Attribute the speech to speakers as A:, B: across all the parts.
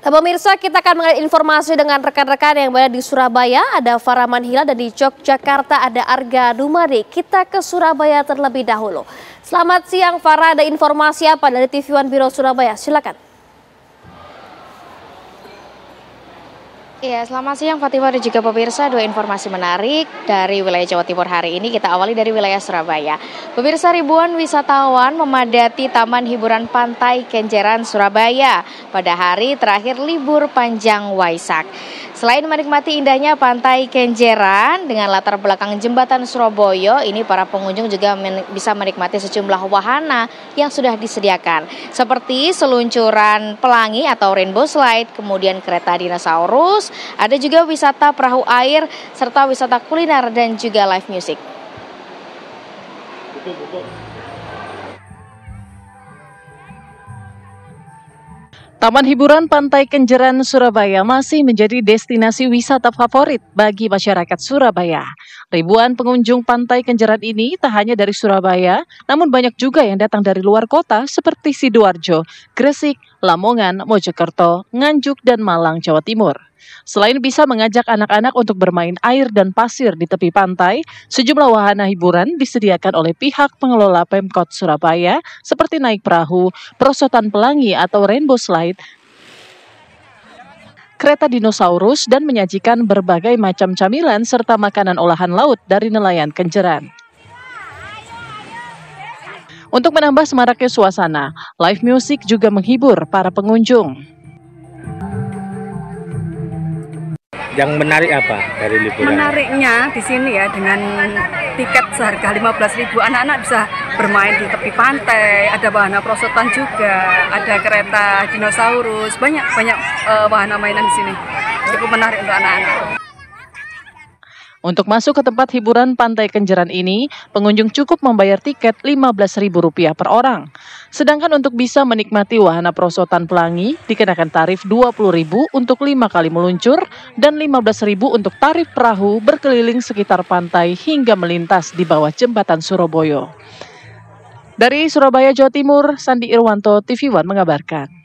A: Pemirsa, kita akan mengetahui informasi dengan rekan-rekan yang berada di Surabaya. Ada Farah Manhila, dan di Yogyakarta ada Arga Dumadi. Kita ke Surabaya terlebih dahulu. Selamat siang Farah, ada informasi apa dari TV One Biro Surabaya? Silakan.
B: Ya, selamat siang Fatimah dan juga pemirsa. Dua informasi menarik dari wilayah Jawa Timur hari ini. Kita awali dari wilayah Surabaya. Pemirsa, ribuan wisatawan memadati Taman Hiburan Pantai Kenjeran Surabaya pada hari terakhir libur panjang Waisak. Selain menikmati indahnya Pantai Kenjeran dengan latar belakang jembatan Surabaya, ini para pengunjung juga bisa menikmati sejumlah wahana yang sudah disediakan. Seperti seluncuran pelangi atau rainbow slide, kemudian kereta dinosaurus, ada juga wisata perahu air, serta wisata kuliner dan juga live music.
C: Taman Hiburan Pantai Kenjeran Surabaya masih menjadi destinasi wisata favorit bagi masyarakat Surabaya. Ribuan pengunjung Pantai Kenjeran ini tak hanya dari Surabaya, namun banyak juga yang datang dari luar kota seperti Sidoarjo, Gresik, Lamongan, Mojokerto, Nganjuk, dan Malang, Jawa Timur. Selain bisa mengajak anak-anak untuk bermain air dan pasir di tepi pantai, sejumlah wahana hiburan disediakan oleh pihak pengelola Pemkot Surabaya seperti naik perahu, perosotan pelangi atau rainbow slide, kereta dinosaurus, dan menyajikan berbagai macam camilan serta makanan olahan laut dari nelayan Kenjeran. Untuk menambah semaraknya suasana, live music juga menghibur para pengunjung.
D: Yang menarik apa dari liburan?
E: Menariknya di sini ya, dengan tiket seharga 15.000 anak-anak bisa bermain di tepi pantai, ada wahana perosotan juga, ada kereta dinosaurus, banyak wahana mainan di sini. Cukup menarik untuk anak-anak.
C: Untuk masuk ke tempat hiburan Pantai Kenjeran ini, pengunjung cukup membayar tiket Rp15.000 per orang. Sedangkan untuk bisa menikmati wahana perosotan pelangi, dikenakan tarif Rp20.000 untuk 5 kali meluncur dan Rp15.000 untuk tarif perahu berkeliling sekitar pantai hingga melintas di bawah jembatan Surabaya. Dari Surabaya, Jawa Timur, Sandi Irwanto, TV One mengabarkan.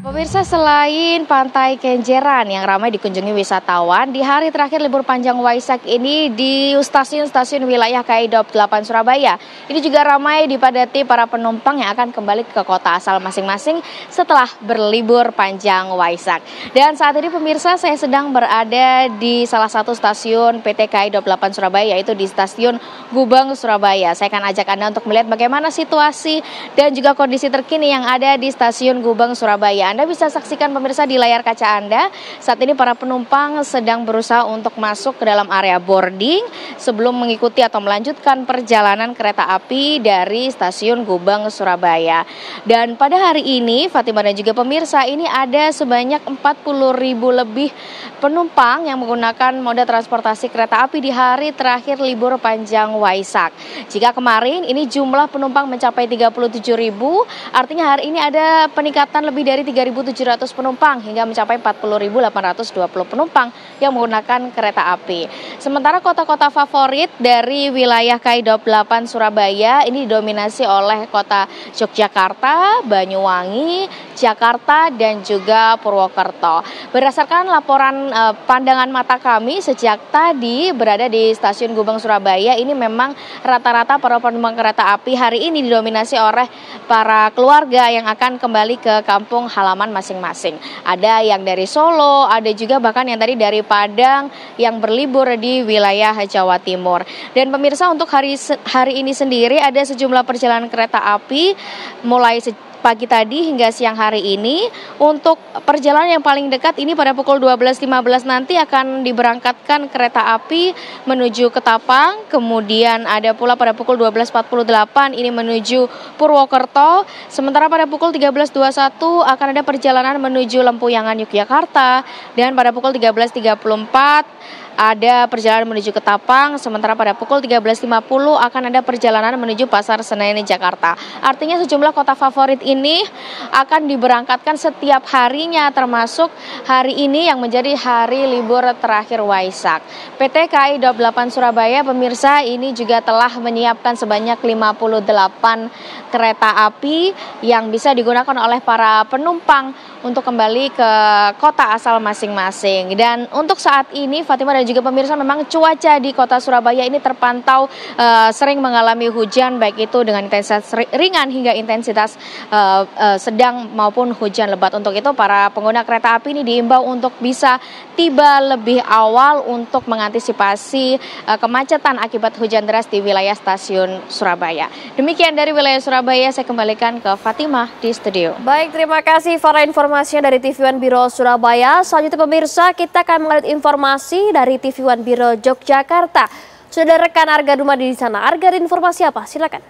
B: Pemirsa, selain Pantai Kenjeran yang ramai dikunjungi wisatawan, di hari terakhir libur panjang Waisak ini di stasiun-stasiun wilayah KAI Daob 8 Surabaya, ini juga ramai dipadati para penumpang yang akan kembali ke kota asal masing-masing setelah berlibur panjang Waisak. Dan saat ini pemirsa, saya sedang berada di salah satu stasiun PT KAI Daob 8 Surabaya, yaitu di Stasiun Gubeng, Surabaya. Saya akan ajak Anda untuk melihat bagaimana situasi dan juga kondisi terkini yang ada di Stasiun Gubeng, Surabaya. Anda bisa saksikan pemirsa di layar kaca Anda, saat ini para penumpang sedang berusaha untuk masuk ke dalam area boarding sebelum mengikuti atau melanjutkan perjalanan kereta api dari Stasiun Gubeng, Surabaya. Dan pada hari ini, Fatimah dan juga pemirsa, ini ada sebanyak 40.000 lebih penumpang yang menggunakan moda transportasi kereta api di hari terakhir libur panjang Waisak. Jika kemarin ini jumlah penumpang mencapai 37.000, artinya hari ini ada peningkatan lebih dari 3.700 penumpang hingga mencapai 40.820 penumpang yang menggunakan kereta api. Sementara kota-kota favorit dari wilayah KAI Daob 8 Surabaya ini didominasi oleh kota Yogyakarta, Banyuwangi, Jakarta, dan juga Purwokerto. Berdasarkan laporan pandangan mata kami sejak tadi berada di Stasiun Gubeng, Surabaya, ini memang rata-rata para penumpang kereta api hari ini didominasi oleh para keluarga yang akan kembali ke kampung halaman masing-masing. Ada yang dari Solo, ada juga bahkan yang tadi dari Padang yang berlibur di wilayah Jawa Timur. Dan pemirsa, untuk hari ini sendiri ada sejumlah perjalanan kereta api mulai pagi tadi hingga siang hari ini. Untuk perjalanan yang paling dekat ini pada pukul 12.15 nanti akan diberangkatkan kereta api menuju Ketapang, kemudian ada pula pada pukul 12.48 ini menuju Purwokerto, sementara pada pukul 13.21 akan ada perjalanan menuju Lempuyangan, Yogyakarta, dan pada pukul 13.34 ada perjalanan menuju Ketapang, sementara pada pukul 13.50 akan ada perjalanan menuju Pasar Senen Jakarta. Artinya sejumlah kota favorit ini akan diberangkatkan setiap harinya, termasuk hari ini yang menjadi hari libur terakhir Waisak. PT KAI Daob 8 Surabaya, pemirsa, ini juga telah menyiapkan sebanyak 58 kereta api yang bisa digunakan oleh para penumpang untuk kembali ke kota asal masing-masing. Dan untuk saat ini, Fatima dan juga pemirsa, memang cuaca di kota Surabaya ini terpantau sering mengalami hujan, baik itu dengan intensitas ringan hingga intensitas sedang maupun hujan lebat. Untuk itu, para pengguna kereta api ini diimbau untuk bisa tiba lebih awal untuk mengantisipasi kemacetan akibat hujan deras di wilayah stasiun Surabaya. Demikian dari wilayah Surabaya, saya kembalikan ke Fatimah di studio.
A: Baik, terima kasih Farah informasinya dari TV One Biro Surabaya. Selanjutnya pemirsa, kita akan melihat informasi dari TV One Biro Yogyakarta. Sudah ada rekan Arga Dumadi di sana. Arga, ada informasi apa? Silakan.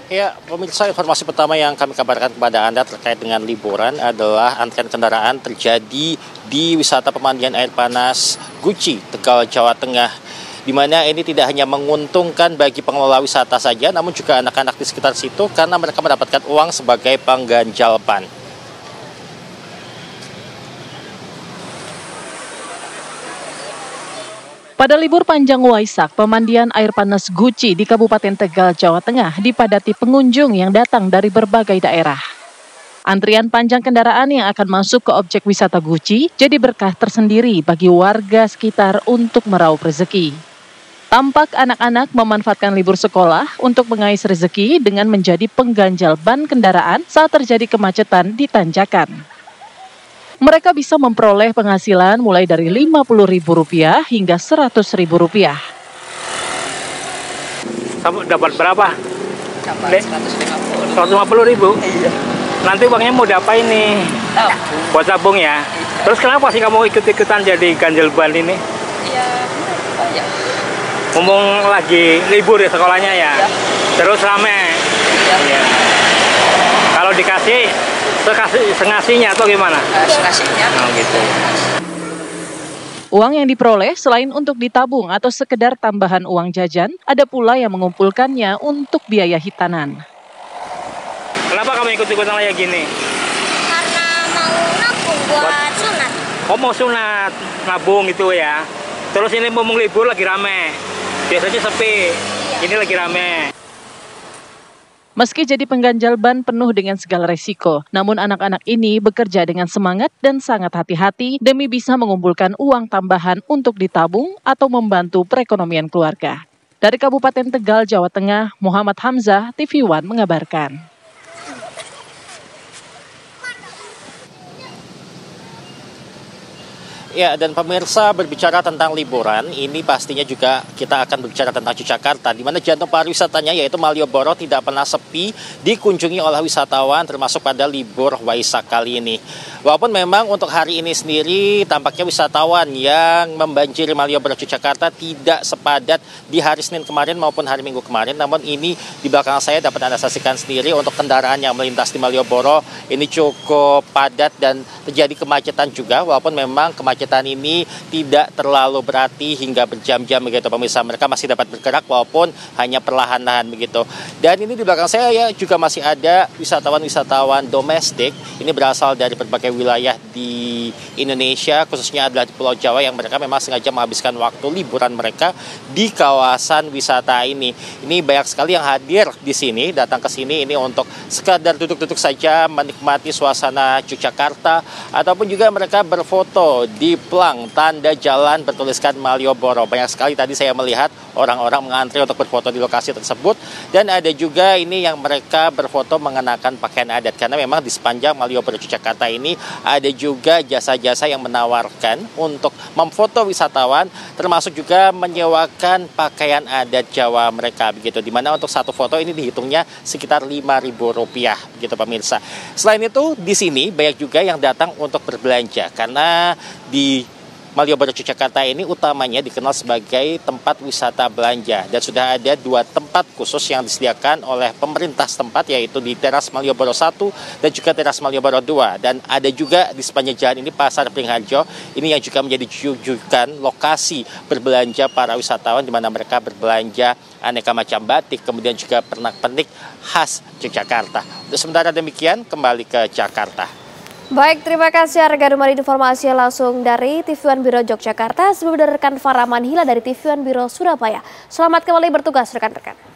F: Ya, pemirsa, informasi pertama yang kami kabarkan kepada Anda terkait dengan liburan adalah antrian kendaraan terjadi di wisata pemandian air panas Guci, Tegal, Jawa Tengah. Di mana ini tidak hanya menguntungkan bagi pengelola wisata saja, namun juga anak-anak di sekitar situ karena mereka mendapatkan uang sebagai pengganjal ban.
C: Pada libur panjang Waisak, pemandian air panas Guci di Kabupaten Tegal, Jawa Tengah dipadati pengunjung yang datang dari berbagai daerah. Antrian panjang kendaraan yang akan masuk ke objek wisata Guci jadi berkah tersendiri bagi warga sekitar untuk meraup rezeki. Tampak anak-anak memanfaatkan libur sekolah untuk mengais rezeki dengan menjadi pengganjal ban kendaraan saat terjadi kemacetan di tanjakan. Mereka bisa memperoleh penghasilan mulai dari Rp50.000 hingga Rp100.000.
D: Dapat berapa?
G: Dapat 150.
D: 150.000?
G: Iya.
D: Nanti uangnya mau diapain nih?
G: Tabung.
D: Buat tabung ya?
G: Iya.
D: Terus kenapa sih kamu ikut-ikutan jadi ganjil ban ini?
G: Iya, kenapa ya?
D: Ngomong lagi libur ya sekolahnya ya?
G: Iya.
D: Terus rame?
G: Iya.
D: Kalau dikasih, sengasihnya atau gimana?
G: Sengasihnya.
D: Oh gitu.
C: Uang yang diperoleh selain untuk ditabung atau sekedar tambahan uang jajan, ada pula yang mengumpulkannya untuk biaya hitanan.
D: Kenapa kamu ikut-ikutan kayak gini?
H: Karena mau nabung buat sunat.
D: Oh, mau sunat, nabung gitu ya. Terus ini mumpung libur lagi rame. Biasanya sepi, ini lagi rame.
C: Meski jadi pengganjal ban penuh dengan segala resiko, namun anak-anak ini bekerja dengan semangat dan sangat hati-hati demi bisa mengumpulkan uang tambahan untuk ditabung atau membantu perekonomian keluarga. Dari Kabupaten Tegal, Jawa Tengah, Muhammad Hamzah, TV One mengabarkan.
F: Ya, dan pemirsa, berbicara tentang liburan, ini pastinya juga kita akan berbicara tentang Yogyakarta, di mana jantung pariwisatanya yaitu Malioboro tidak pernah sepi dikunjungi oleh wisatawan, termasuk pada libur Waisak kali ini. Walaupun memang untuk hari ini sendiri tampaknya wisatawan yang membanjiri Malioboro Yogyakarta tidak sepadat di hari Senin kemarin maupun hari Minggu kemarin, namun ini di belakang saya dapat Anda saksikan sendiri untuk kendaraan yang melintas di Malioboro ini cukup padat dan terjadi kemacetan juga, walaupun memang kemacetan ini tidak terlalu berarti hingga berjam-jam begitu pemirsa. Mereka masih dapat bergerak walaupun hanya perlahan-lahan begitu. Dan ini di belakang saya ya juga masih ada wisatawan-wisatawan domestik. Ini berasal dari berbagai wilayah di Indonesia, khususnya adalah di Pulau Jawa, yang mereka memang sengaja menghabiskan waktu liburan mereka di kawasan wisata ini. Ini banyak sekali yang hadir di sini, datang ke sini ini untuk sekadar duduk-duduk saja menikmati suasana Yogyakarta, ataupun juga mereka berfoto di plang tanda jalan bertuliskan Malioboro. Banyak sekali tadi saya melihat orang-orang mengantri untuk berfoto di lokasi tersebut, dan ada juga ini yang mereka berfoto mengenakan pakaian adat, karena memang di sepanjang Malioboro Yogyakarta ini ada juga jasa-jasa yang menawarkan untuk memfoto wisatawan, termasuk juga menyewakan pakaian adat Jawa mereka begitu, dimana untuk satu foto ini dihitungnya sekitar Rp5.000 begitu pemirsa. Selain itu di sini banyak juga yang datang untuk berbelanja, karena di Malioboro Yogyakarta ini utamanya dikenal sebagai tempat wisata belanja, dan sudah ada 2 tempat khusus yang disediakan oleh pemerintah setempat, yaitu di Teras Malioboro 1 dan juga Teras Malioboro 2. Dan ada juga di sepanjang jalan ini Pasar Beringharjo, ini yang juga menjadi rujukan lokasi berbelanja para wisatawan, di mana mereka berbelanja aneka macam batik, kemudian juga pernak-pernik khas Yogyakarta. Untuk sementara demikian, kembali ke Jakarta.
A: Baik, terima kasih Arga Dumadi, informasi langsung dari TV One Biro Yogyakarta. Sebelum dari rekan Faraman Hila dari TV One Biro Surabaya. Selamat kembali bertugas rekan-rekan.